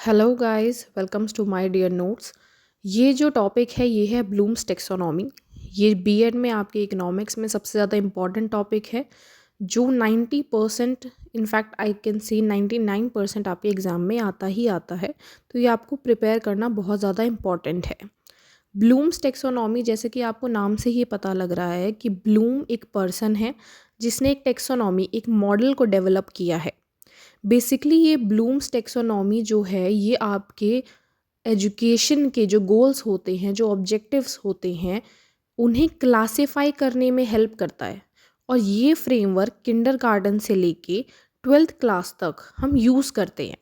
Hello guys, welcomes to my dear notes. ये जो topic है ये है ब्लूम्स टेक्सोनॉमी। ये बीएड में आपके इकोनॉमिक्स में सबसे ज़्यादा इम्पॉर्टेंट टॉपिक है जो 90% इनफैक्ट आई कैन से 99% आपके एग्ज़ाम में आता ही आता है। तो ये आपको प्रिपेयर करना बहुत ज़्यादा इम्पॉर्टेंट है। ब्लूम्स टेक्सोनॉमी, जैसे कि आपको नाम से ही पता लग रहा है कि ब्लूम एक पर्सन है जिसने एक टेक्सोनॉमी, एक मॉडल को डेवलप किया है। बेसिकली ये ब्लूम्स टेक्सोनॉमी जो है ये आपके एजुकेशन के जो गोल्स होते हैं, जो ऑब्जेक्टिव्स होते हैं, उन्हें क्लासिफाई करने में हेल्प करता है। और ये फ्रेमवर्क किंडरगार्टन से लेके 12th क्लास तक हम यूज़ करते हैं।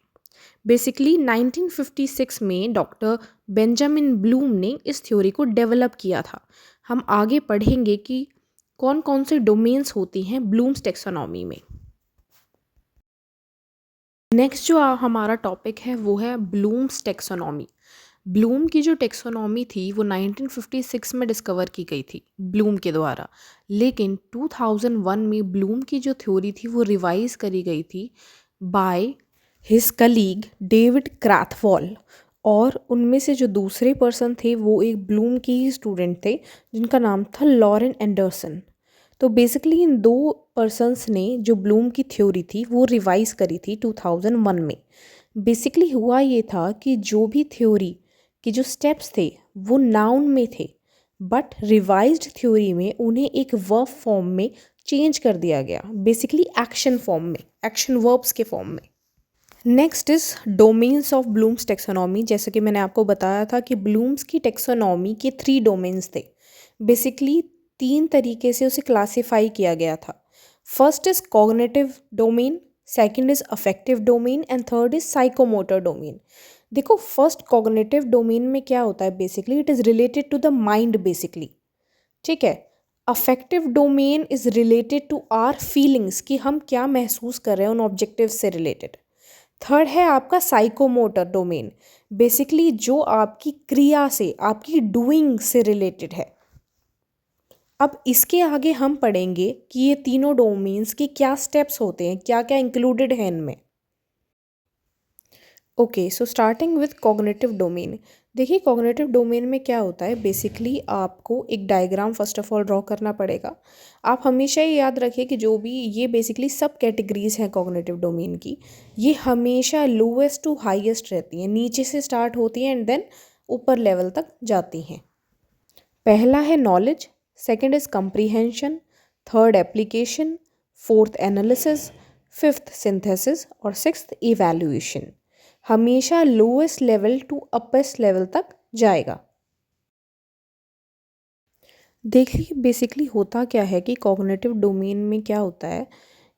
बेसिकली 1956 में डॉक्टर बेंजामिन ब्लूम ने इस थ्योरी को डेवलप किया था। हम आगे पढ़ेंगे कि कौन कौन से डोमेन्स होती हैं ब्लूम्स टेक्सोनॉमी में। नेक्स्ट जो हमारा टॉपिक है वो है ब्लूम्स टेक्सोनॉमी। ब्लूम की जो टेक्सोनॉमी थी वो 1956 में डिस्कवर की गई थी ब्लूम के द्वारा, लेकिन 2001 में ब्लूम की जो थ्योरी थी वो रिवाइज करी गई थी बाय हिज कलीग डेविड क्रैथवॉल। और उनमें से जो दूसरे पर्सन थे वो एक ब्लूम के ही स्टूडेंट थे जिनका नाम था लॉरेन एंडरसन। तो बेसिकली इन दो पर्सन्स ने जो ब्लूम की थ्योरी थी वो रिवाइज करी थी 2001 में। बेसिकली हुआ ये था कि जो भी थ्योरी के जो स्टेप्स थे वो नाउन में थे, बट रिवाइज्ड थ्योरी में उन्हें एक वर्ब फॉर्म में चेंज कर दिया गया, बेसिकली एक्शन फॉर्म में, एक्शन वर्ब्स के फॉर्म में। Next is domains of Bloom's taxonomy. जैसे कि मैंने आपको बताया था कि ब्लूम्स की टेक्सोनॉमी के 3 डोमेन्स थे। बेसिकली 3 तरीके से उसे क्लासिफाई किया गया था। First is cognitive domain, second is affective domain and third is psychomotor domain. देखो, फर्स्ट कॉग्निटिव डोमेन में क्या होता है, basically it is related to the mind basically. ठीक है। Affective domain is related to our feelings, कि हम क्या महसूस कर रहे हैं उन ऑब्जेक्टिव से रिलेटेड। थर्ड है आपका साइकोमोटर डोमेन, बेसिकली जो आपकी क्रिया से, आपकी डूइंग से रिलेटेड है। अब इसके आगे हम पढ़ेंगे कि ये तीनों डोमेन्स के क्या स्टेप्स होते हैं, क्या क्या इंक्लूडेड है इनमें। Okay, so starting with cognitive domain. देखिए, कॉग्निटिव डोमेन में क्या होता है, बेसिकली आपको एक diagram first of all draw करना पड़ेगा। आप हमेशा ही याद रखिए कि जो भी ये बेसिकली सब कैटेगरीज हैं कॉग्निटिव डोमेन की, ये हमेशा लोएस्ट टू हाईएस्ट रहती हैं, नीचे से स्टार्ट होती हैं एंड देन ऊपर लेवल तक जाती हैं। पहला है knowledge, second is comprehension, third application, fourth analysis, fifth synthesis और सिक्स्थ इवैल्यूएशन। हमेशा लोएस्ट लेवल टू अपेस्ट लेवल तक जाएगा। देखिए, बेसिकली होता क्या है कि कॉग्निटिव डोमेन में क्या होता है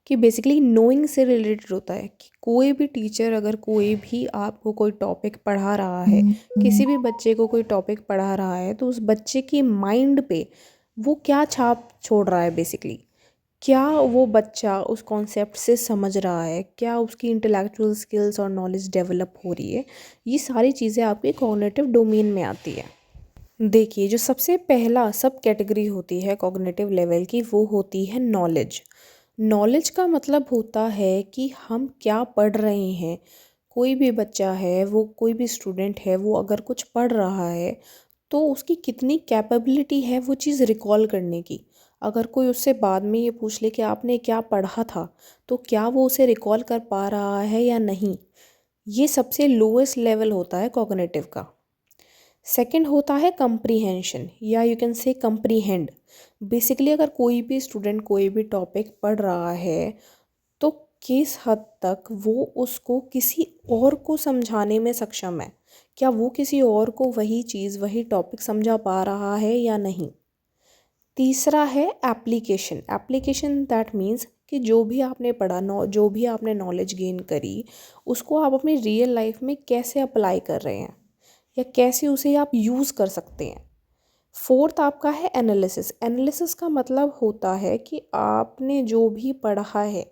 कि बेसिकली नोइंग से रिलेटेड होता है कि कोई भी टीचर अगर कोई भी आपको कोई टॉपिक पढ़ा रहा है, किसी भी बच्चे को कोई टॉपिक पढ़ा रहा है, तो उस बच्चे की माइंड पे वो क्या छाप छोड़ रहा है, बेसिकली क्या वो बच्चा उस कॉन्सेप्ट से समझ रहा है, क्या उसकी इंटेलेक्चुअल स्किल्स और नॉलेज डेवलप हो रही है, ये सारी चीज़ें आपके कॉग्निटिव डोमेन में आती है। देखिए, जो सबसे पहला सब कैटेगरी होती है कॉग्निटिव लेवल की वो होती है नॉलेज। नॉलेज का मतलब होता है कि हम क्या पढ़ रहे हैं। कोई भी बच्चा है, वो कोई भी स्टूडेंट है, वो अगर कुछ पढ़ रहा है तो उसकी कितनी कैपेबिलिटी है वो चीज़ रिकॉल करने की। अगर कोई उससे बाद में ये पूछ ले कि आपने क्या पढ़ा था, तो क्या वो उसे रिकॉल कर पा रहा है या नहीं। ये सबसे लोएस्ट लेवल होता है कॉग्निटिव का। सेकंड होता है कंप्रीहेंशन, या you can say comprehend. Basically अगर कोई भी स्टूडेंट कोई भी टॉपिक पढ़ रहा है तो किस हद तक वो उसको किसी और को समझाने में सक्षम है, क्या वो किसी और को वही चीज़, वही टॉपिक समझा पा रहा है या नहीं। तीसरा है एप्लीकेशन। एप्लीकेशन दैट मीन्स कि जो भी आपने पढ़ा, जो भी आपने नॉलेज गेन करी, उसको आप अपनी रियल लाइफ में कैसे अप्लाई कर रहे हैं या कैसे उसे आप यूज़ कर सकते हैं। फोर्थ आपका है एनालिसिस। एनालिसिस का मतलब होता है कि आपने जो भी पढ़ा है,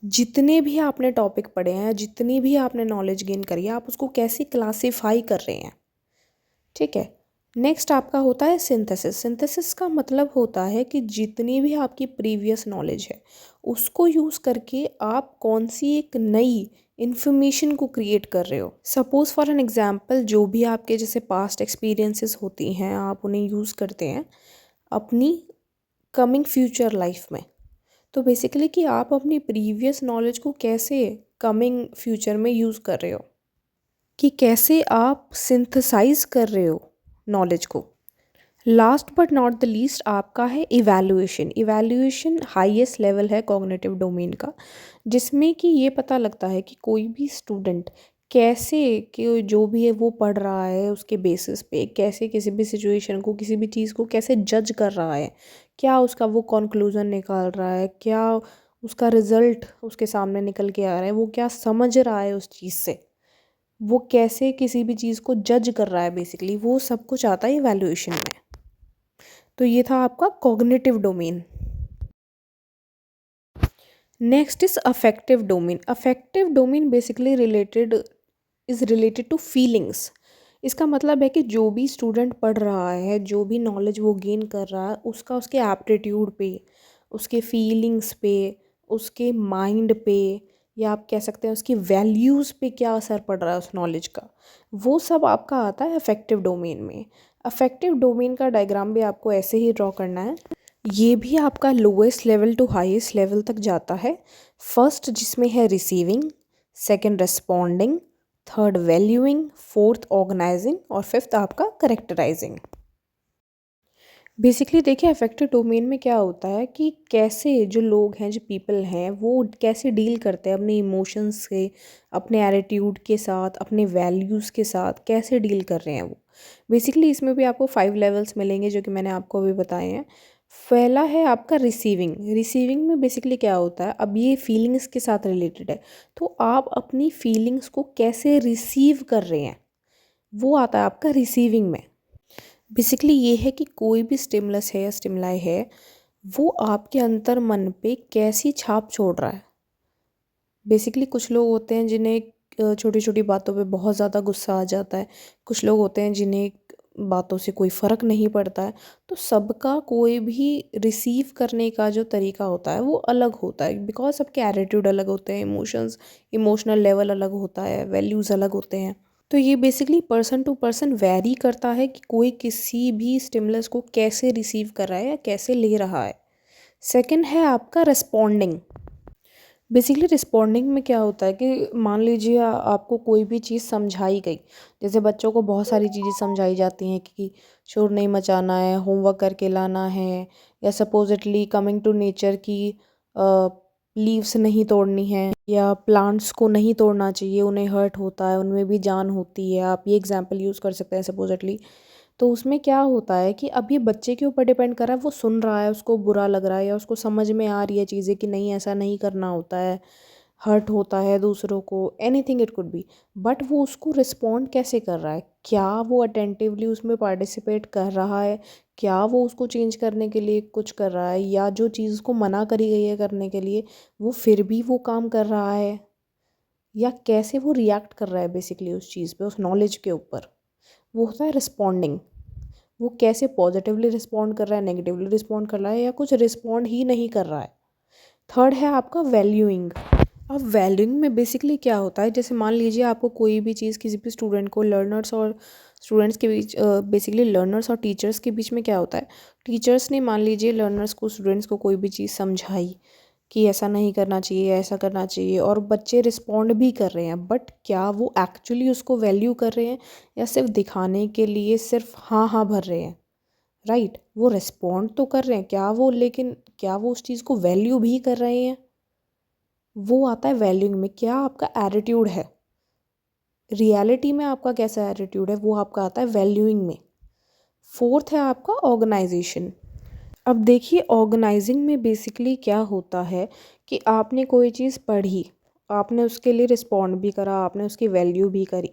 जितने भी आपने टॉपिक पढ़े हैं, जितनी भी आपने नॉलेज गेन करी है, आप उसको कैसे क्लासीफाई कर रहे हैं। ठीक है। नेक्स्ट आपका होता है सिंथेसिस। सिंथेसिस का मतलब होता है कि जितनी भी आपकी प्रीवियस नॉलेज है उसको यूज़ करके आप कौन सी एक नई इन्फॉर्मेशन को क्रिएट कर रहे हो। सपोज़ फॉर एन एग्जांपल, जो भी आपके जैसे पास्ट एक्सपीरियंसेस होती हैं आप उन्हें यूज़ करते हैं अपनी कमिंग फ्यूचर लाइफ में। तो बेसिकली कि आप अपनी प्रीवियस नॉलेज को कैसे कमिंग फ्यूचर में यूज़ कर रहे हो, कि कैसे आप सिंथेसाइज कर रहे हो नॉलेज को। Last but not the least आपका है इवैल्यूएशन। इवैल्यूएशन हाईएस्ट लेवल है कॉग्निटिव डोमेन का, जिसमें कि ये पता लगता है कि कोई भी स्टूडेंट कैसे, कि जो भी है वो पढ़ रहा है उसके बेसिस पे कैसे किसी भी सिचुएशन को, किसी भी चीज़ को कैसे जज कर रहा है, क्या उसका वो कंक्लूजन निकाल रहा है, क्या उसका रिजल्ट उसके सामने निकल के आ रहा है, वो क्या समझ रहा है उस चीज़ से, वो कैसे किसी भी चीज़ को जज कर रहा है, बेसिकली वो सब कुछ आता है इवैल्यूएशन में। तो ये था आपका cognitive domain. Next is affective domain. Affective domain basically related to feelings. इसका मतलब है कि जो भी स्टूडेंट पढ़ रहा है, जो भी नॉलेज वो गेन कर रहा है, उसका उसके एप्टीट्यूड पे, उसके फीलिंग्स पे, उसके माइंड पे, या आप कह सकते हैं उसकी वैल्यूज़ पे क्या असर पड़ रहा है उस नॉलेज का, वो सब आपका आता है अफेक्टिव डोमेन में। अफेक्टिव डोमेन का डायग्राम भी आपको ऐसे ही ड्रॉ करना है। ये भी आपका lowest level to highest level तक जाता है। फर्स्ट जिसमें है receiving, second responding, third valuing, fourth organising और फिफ्थ आपका करेक्टराइजिंग। बेसिकली देखिए अफेक्टिव डोमेन में क्या होता है कि कैसे जो लोग हैं, जो पीपल हैं, वो कैसे डील करते हैं अपने इमोशंस से, अपने एटीट्यूड के साथ, अपने वैल्यूज़ के साथ कैसे डील कर रहे हैं वो। बेसिकली इसमें भी आपको 5 लेवल्स मिलेंगे जो कि मैंने आपको अभी बताए हैं। पहला है आपका रिसीविंग। रिसीविंग में बेसिकली क्या होता है, अब ये फीलिंग्स के साथ रिलेटेड है, तो आप अपनी फीलिंग्स को कैसे रिसीव कर रहे हैं, वो आता है आपका रिसीविंग में। बेसिकली ये है कि कोई भी स्टिमुलस है या स्टिमुलाई है, वो आपके अंतर मन पे कैसी छाप छोड़ रहा है। बेसिकली कुछ लोग होते हैं जिन्हें छोटी छोटी बातों पे बहुत ज़्यादा गुस्सा आ जाता है, कुछ लोग होते हैं जिन्हें बातों से कोई फ़र्क नहीं पड़ता है। तो सबका कोई भी रिसीव करने का जो तरीका होता है वो अलग होता है, बिकॉज सबके एटीट्यूड अलग होते हैं, इमोशनल लेवल अलग होता है, वैल्यूज़ अलग होते हैं। तो ये basically person to person vary करता है कि कोई किसी भी स्टिमुलस को कैसे रिसीव कर रहा है या कैसे ले रहा है। सेकंड है आपका रिस्पॉन्डिंग। बेसिकली रिस्पॉन्डिंग में क्या होता है कि मान लीजिए आपको कोई भी चीज़ समझाई गई, जैसे बच्चों को बहुत सारी चीज़ें समझाई जाती हैं कि शोर नहीं मचाना है, होमवर्क करके लाना है, या सपोजिटली कमिंग टू नेचर की लीव्स नहीं तोड़नी है, या प्लांट्स को नहीं तोड़ना चाहिए, उन्हें हर्ट होता है, उनमें भी जान होती है। आप ये एग्जांपल यूज़ कर सकते हैं सपोजिटली। तो उसमें क्या होता है कि अब ये बच्चे के ऊपर डिपेंड कर रहा है, वो सुन रहा है, उसको बुरा लग रहा है या उसको समझ में आ रही है चीज़ें कि नहीं ऐसा नहीं करना होता है, हर्ट होता है दूसरों को, anything it could be. But वो उसको रिस्पॉन्ड कैसे कर रहा है, क्या वो अटेंटिवली उसमें पार्टिसिपेट कर रहा है, क्या वो उसको चेंज करने के लिए कुछ कर रहा है, या जो चीज़ को मना करी गई है करने के लिए वो फिर भी वो काम कर रहा है, या कैसे वो रिएक्ट कर रहा है बेसिकली उस चीज़ पे, उस नॉलेज के ऊपर, वो होता है रिस्पॉन्डिंग। वो कैसे पॉजिटिवली रिस्पॉन्ड कर रहा है, नेगेटिवली रिस्पॉन्ड कर रहा है, या कुछ रिस्पॉन्ड ही नहीं कर रहा है। थर्ड है आपका वैल्यूइंग। अब वैल्यूइंग में बेसिकली क्या होता है, जैसे मान लीजिए आपको कोई भी चीज़ किसी भी स्टूडेंट को, लर्नर्स और स्टूडेंट्स के बीच, बेसिकली लर्नर्स और टीचर्स के बीच में क्या होता है, टीचर्स ने मान लीजिए लर्नर्स को, स्टूडेंट्स को कोई भी चीज़ समझाई कि ऐसा नहीं करना चाहिए, ऐसा करना चाहिए, और बच्चे रिस्पॉन्ड भी कर रहे हैं, बट क्या वो एक्चुअली उसको वैल्यू कर रहे हैं, या सिर्फ दिखाने के लिए सिर्फ हाँ हाँ भर रहे हैं। राइट, वो रिस्पॉन्ड तो कर रहे हैं क्या वो, लेकिन क्या वो उस चीज़ को वैल्यू भी कर रहे हैं, वो आता है वैल्यूइंग में। क्या आपका एटीट्यूड है, रियलिटी में आपका कैसा एटीट्यूड है, वो आपका आता है वैल्यूइंग में। फोर्थ है आपका ऑर्गेनाइजेशन। अब देखिए ऑर्गेनाइजिंग में बेसिकली क्या होता है कि आपने कोई चीज़ पढ़ी, आपने उसके लिए रिस्पॉन्ड भी करा, आपने उसकी वैल्यू भी करी।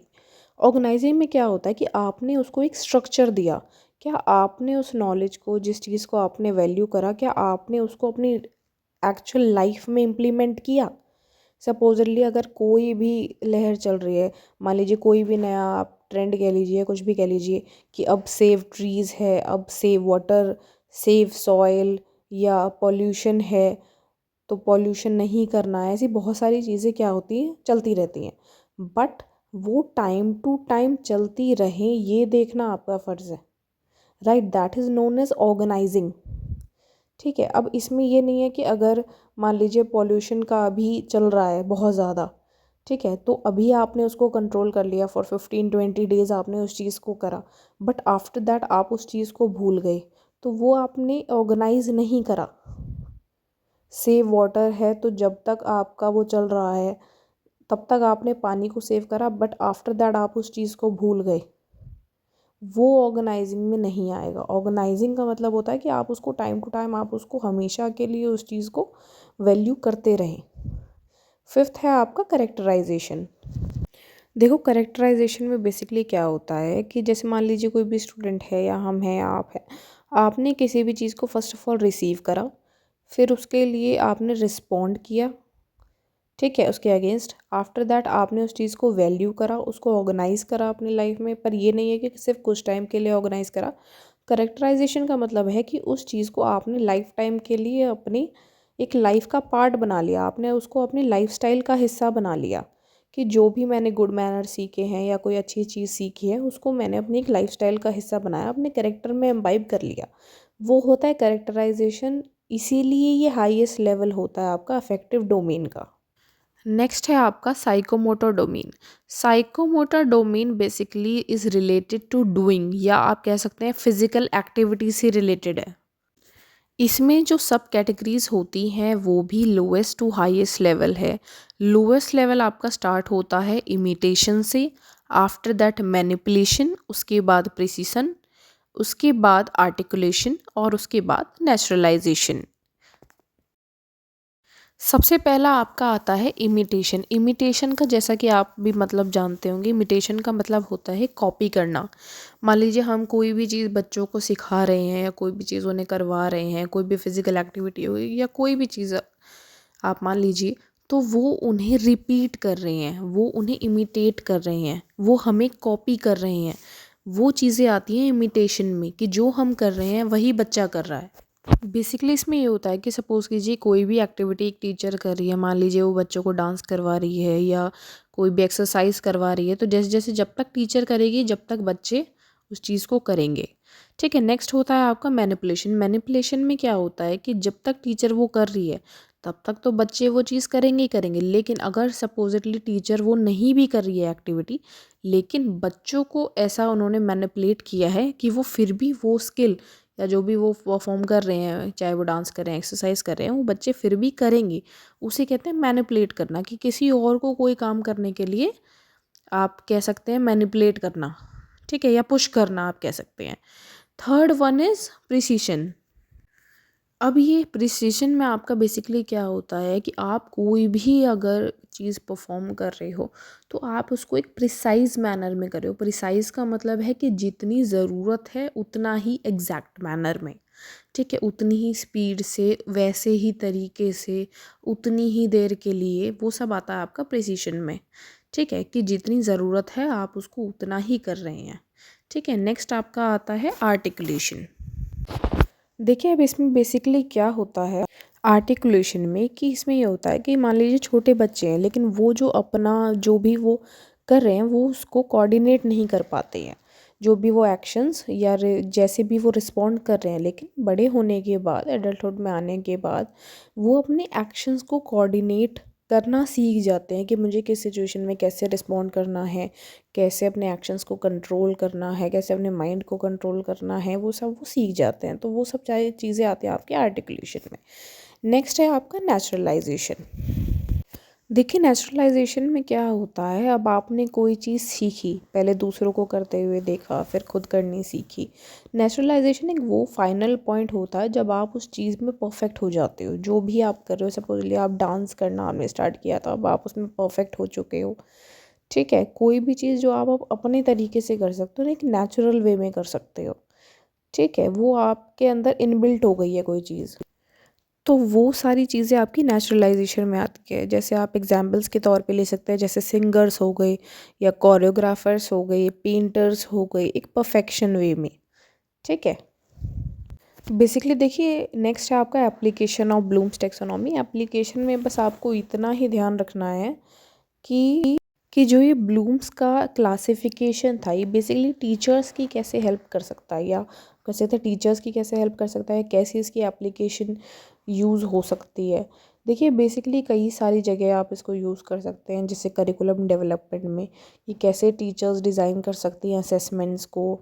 ऑर्गेनाइजिंग में क्या होता है कि आपने उसको एक स्ट्रक्चर दिया। क्या आपने उस नॉलेज को, जिस चीज़ को आपने वैल्यू करा, क्या आपने उसको अपनी एक्चुअल लाइफ में इम्प्लीमेंट किया। सपोजली अगर कोई भी लहर चल रही है, मान लीजिए कोई भी नया आप ट्रेंड कह लीजिए, कुछ भी कह लीजिए, कि अब सेव ट्रीज़ है, अब सेव वाटर, सेव सॉइल, या पॉल्यूशन है, तो पॉल्यूशन नहीं करना है, ऐसी बहुत सारी चीज़ें क्या होती हैं, चलती रहती हैं। बट वो टाइम टू टाइम चलती रहें, ये देखना आपका फ़र्ज़ है, right. That is known as organising. ठीक है, अब इसमें ये नहीं है कि अगर मान लीजिए पॉल्यूशन का अभी चल रहा है बहुत ज़्यादा, ठीक है, तो अभी आपने उसको कंट्रोल कर लिया, फॉर 15-20 डेज़ आपने उस चीज़ को करा, बट आफ्टर दैट आप उस चीज़ को भूल गए, तो वो आपने ऑर्गेनाइज नहीं करा। सेव वाटर है, तो जब तक आपका वो चल रहा है तब तक आपने पानी को सेव करा, बट आफ्टर दैट आप उस चीज़ को भूल गए, वो ऑर्गेनाइजिंग में नहीं आएगा। ऑर्गेनाइजिंग का मतलब होता है कि आप उसको टाइम टू टाइम, आप उसको हमेशा के लिए उस चीज़ को वैल्यू करते रहें। फिफ्थ है आपका करेक्टराइजेशन। देखो, करेक्टराइजेशन में बेसिकली क्या होता है कि जैसे मान लीजिए कोई भी स्टूडेंट है या हम हैं, आप हैं, आपने किसी भी चीज़ को फर्स्ट ऑफ ऑल रिसीव करा, फिर उसके लिए आपने रिस्पॉन्ड किया, ठीक है, उसके अगेंस्ट। आफ्टर दैट आपने उस चीज़ को वैल्यू करा, उसको ऑर्गेनाइज करा अपनी लाइफ में, पर ये नहीं है कि सिर्फ कुछ टाइम के लिए ऑर्गेनाइज करा। करेक्टराइजेशन का मतलब है कि उस चीज़ को आपने लाइफ टाइम के लिए अपनी एक लाइफ का पार्ट बना लिया, आपने उसको अपनी लाइफ स्टाइल का हिस्सा बना लिया, कि जो भी मैंने गुड मैनर सीखे हैं या कोई अच्छी चीज़ सीखी है, उसको मैंने अपनी एक लाइफ स्टाइल का हिस्सा बनाया, अपने कैरेक्टर में एम्बाइब कर लिया। वो होता है करेक्टराइजेशन। इसीलिए ये हाईएस्ट लेवल होता है आपका अफेक्टिव डोमेन का। नेक्स्ट है आपका psychomotor domain. Psychomotor domain basically is related to doing, या आप कह सकते हैं फिजिकल एक्टिविटी से रिलेटेड है। इसमें जो सब कैटेगरीज होती हैं वो भी लोएस्ट टू हाईएस्ट लेवल है। लोएस्ट लेवल आपका स्टार्ट होता है इमिटेशन से, आफ्टर दैट मैनिपुलेशन, उसके बाद प्रिसीशन, उसके बाद आर्टिकुलेशन, और उसके बाद नेचुरलाइजेशन। सबसे पहला आपका आता है इमिटेशन। इमिटेशन का जैसा कि आप भी मतलब जानते होंगे, इमिटेशन का मतलब होता है कॉपी करना। मान लीजिए हम कोई भी चीज़ बच्चों को सिखा रहे हैं या कोई भी चीज़ उन्हें करवा रहे हैं, कोई भी फिजिकल एक्टिविटी हो या कोई भी चीज़ आप मान लीजिए, तो वो उन्हें रिपीट कर रहे हैं, वो उन्हें इमिटेट कर रहे हैं, वो हमें कॉपी कर रहे हैं। वो चीज़ें आती हैं इमिटेशन में कि जो हम कर रहे हैं वही बच्चा कर रहा है। बेसिकली इसमें ये होता है कि सपोज़ कीजिए कोई भी एक्टिविटी एक टीचर कर रही है, मान लीजिए वो बच्चों को डांस करवा रही है या कोई भी एक्सरसाइज करवा रही है, तो जैसे जैसे जब तक टीचर करेगी जब तक बच्चे उस चीज़ को करेंगे। ठीक है, नेक्स्ट होता है आपका मैनिपुलेशन। मैनिपुलेशन में क्या होता है कि जब तक टीचर वो कर रही है तब तक तो बच्चे वो चीज़ करेंगे ही करेंगे, लेकिन अगर सपोजिटली टीचर वो नहीं भी कर रही है एक्टिविटी, लेकिन बच्चों को ऐसा उन्होंने मैनिपुलेट किया है कि वो फिर भी वो स्किल या जो भी वो परफॉर्म कर रहे हैं, चाहे वो डांस कर रहे हैं, एक्सरसाइज कर रहे हैं, वो बच्चे फिर भी करेंगे। उसे कहते हैं मैनिपुलेट करना, कि किसी और को कोई काम करने के लिए आप कह सकते हैं मैनिपुलेट करना, ठीक है, या पुश करना आप कह सकते हैं। Third one is precision. अब ये प्रिसीशन में आपका बेसिकली क्या होता है कि आप कोई भी अगर चीज़ परफॉर्म कर रहे हो तो आप उसको एक प्रिसाइज मैनर में कर रहे हो। प्रिसाइज का मतलब है कि जितनी ज़रूरत है उतना ही एग्जैक्ट मैनर में, ठीक है, उतनी ही स्पीड से, वैसे ही तरीके से, उतनी ही देर के लिए, वो सब आता है आपका प्रिसीशन में। ठीक है, कि जितनी ज़रूरत है आप उसको उतना ही कर रहे हैं। ठीक है, नेक्स्ट आपका आता है आर्टिकुलेशन। देखिए, अब इसमें बेसिकली क्या होता है आर्टिकुलेशन में, कि इसमें ये होता है कि मान लीजिए छोटे बच्चे हैं, लेकिन वो जो अपना जो भी वो कर रहे हैं वो उसको कोऑर्डिनेट नहीं कर पाते हैं, जो भी वो एक्शंस या जैसे भी वो रिस्पॉन्ड कर रहे हैं, लेकिन बड़े होने के बाद, एडल्टहुड में आने के बाद, वो अपने एक्शंस को कोऑर्डिनेट करना सीख जाते हैं कि मुझे किस सिचुएशन में कैसे रिस्पॉन्ड करना है, कैसे अपने एक्शंस को कंट्रोल करना है, कैसे अपने माइंड को कंट्रोल करना है, वो सब वो सीख जाते हैं। तो वो सब चाहे चीज़ें आती हैं आपके आर्टिकुलेशन में। नेक्स्ट है आपका नेचुरलाइजेशन। देखिए, नेचुरलाइजेशन में क्या होता है, अब आपने कोई चीज़ सीखी, पहले दूसरों को करते हुए देखा, फिर खुद करनी सीखी। नेचुरलाइजेशन एक वो फाइनल पॉइंट होता है जब आप उस चीज़ में परफेक्ट हो जाते हो, जो भी आप कर रहे हो। सपोजली आप डांस करना आपने स्टार्ट किया था, अब आप उसमें परफेक्ट हो चुके हो। ठीक है, कोई भी चीज़ जो आप अपने तरीके से कर सकते हो, एक नेचुरल वे में कर सकते हो। ठीक है, वो आपके अंदर इनबिल्ट हो गई है कोई चीज़, तो वो सारी चीज़ें आपकी नेचुरलाइजेशन में आती है। जैसे आप एग्जाम्पल्स के तौर पे ले सकते हैं, जैसे सिंगर्स हो गए या कोरियोग्राफर्स हो गए, पेंटर्स हो गए, एक परफेक्शन वे में। ठीक है, बेसिकली देखिए नेक्स्ट है आपका application of Bloom's taxonomy. Application में बस आपको इतना ही ध्यान रखना है कि जो ये ब्लूम्स का क्लासिफिकेशन था ये बेसिकली टीचर्स की कैसे हेल्प कर सकता है, या कह सकते हैं टीचर्स की कैसे हेल्प कर सकता है, कैसे इसकी एप्लीकेशन यूज़ हो सकती है। देखिए बेसिकली कई सारी जगह आप इसको यूज़ कर सकते हैं, जैसे करिकुलम डेवलपमेंट में ये कैसे टीचर्स डिज़ाइन कर सकती हैं असेसमेंट्स को,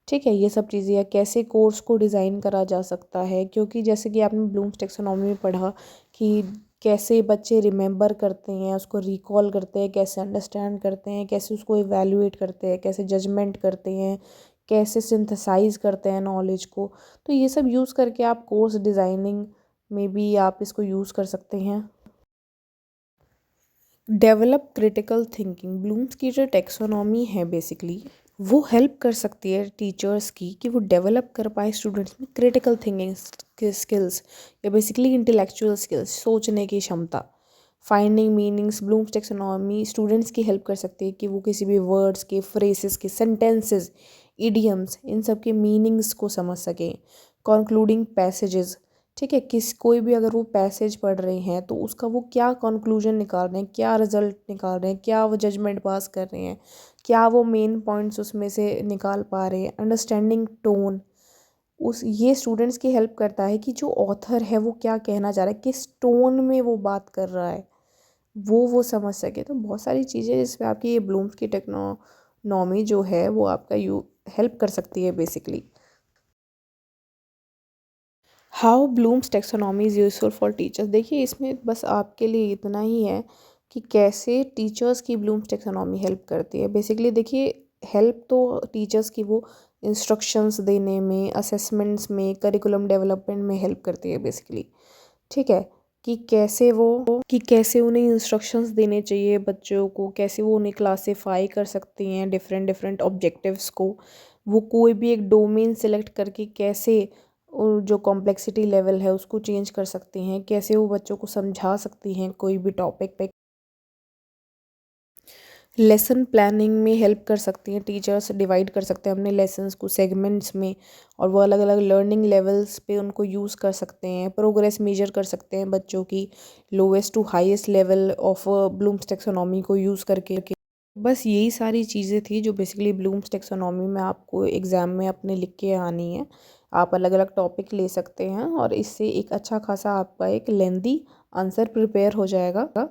ठीक है, ये सब चीज़ें, या कैसे कोर्स को डिज़ाइन करा जा सकता है। क्योंकि जैसे कि आपने ब्लूम्स टेक्सोनॉमी में पढ़ा कि कैसे बच्चे रिमेंबर करते हैं, उसको रिकॉल करते हैं, कैसे अंडरस्टैंड करते हैं, कैसे उसको इवैल्यूएट करते हैं, कैसे जजमेंट करते हैं, कैसे सिंथेसाइज करते हैं नॉलेज को। तो ये सब यूज़ करके आप कोर्स डिज़ाइनिंग में भी आप इसको यूज़ कर सकते हैं। डेवलप क्रिटिकल थिंकिंग, ब्लूम्स की जो टेक्सोनॉमी है बेसिकली वो हेल्प कर सकती है टीचर्स की कि वो डेवलप कर पाए स्टूडेंट्स में क्रिटिकल थिंकिंग स्किल्स, या बेसिकली इंटेलेक्चुअल स्किल्स, सोचने की क्षमता। Finding meanings, blooms taxonomy students की हेल्प कर सकती है कि वो किसी भी वर्ड्स के, फ्रेसेस के, सेंटेंसेस, इडियम्स, इन सब के मीनिंग्स को समझ सकें। कंक्लूडिंग पैसेजेस, ठीक है, कोई भी अगर वो पैसेज पढ़ रहे हैं तो उसका वो क्या कंक्लूजन निकाल रहे हैं, क्या रिजल्ट निकाल रहे हैं, क्या वो जजमेंट पास कर रहे हैं, क्या वो मेन पॉइंट्स उसमें से निकाल पा रहे हैं। अंडरस्टैंडिंग टोन, उस ये स्टूडेंट्स की हेल्प करता है कि जो ऑथर है वो क्या कहना चाह रहा है, किस टोन में वो बात कर रहा है, वो समझ सके। तो बहुत सारी चीज़ें जिसमें आपकी ये ब्लूम्स की टेक्नोनॉमी जो है वो आपका हेल्प कर सकती है basically. How blooms taxonomy is useful for teachers, देखिए इसमें बस आपके लिए इतना ही है कि कैसे टीचर्स की ब्लूम्स टेक्सोनॉमी हेल्प करती है। बेसिकली देखिए हेल्प तो टीचर्स की वो इंस्ट्रक्शंस देने में, असेसमेंट्स में, करिकुलम डेवलपमेंट में हेल्प करती है बेसिकली, ठीक है, कि कैसे उन्हें इंस्ट्रक्शंस देने चाहिए बच्चों को, कैसे वो उन्हें क्लासीफाई कर सकती हैं डिफरेंट डिफरेंट ऑब्जेक्टिव्स को, वो कोई भी एक डोमेन सेलेक्ट करके कैसे जो कॉम्प्लेक्सिटी लेवल है उसको चेंज कर सकती हैं, कैसे वो बच्चों को समझा सकती हैं कोई भी टॉपिक पे। लेसन प्लानिंग में हेल्प कर सकती हैं टीचर्स, डिवाइड कर सकते हैं अपने लेसन्स को सेगमेंट्स में, और वो अलग अलग लर्निंग लेवल्स पे उनको यूज़ कर सकते हैं। प्रोग्रेस मेजर कर सकते हैं बच्चों की lowest to highest level of Bloom's taxonomy को यूज़ करके। बस यही सारी चीज़ें थी जो बेसिकली ब्लूम्स टेक्सोनॉमी में आपको एग्ज़ाम में अपने लिख के आनी है। आप अलग अलग टॉपिक ले सकते हैं और इससे एक अच्छा खासा आपका एक लेंदी आंसर प्रिपेयर हो जाएगा।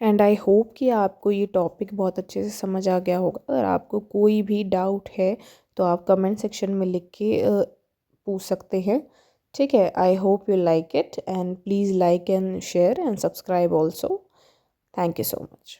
एंड आई होप कि आपको ये टॉपिक बहुत अच्छे से समझ आ गया होगा। अगर आपको कोई भी डाउट है तो आप कमेंट सेक्शन में लिख के पूछ सकते हैं, ठीक है। I hope you like it, and please like and share and subscribe also. Thank you so much.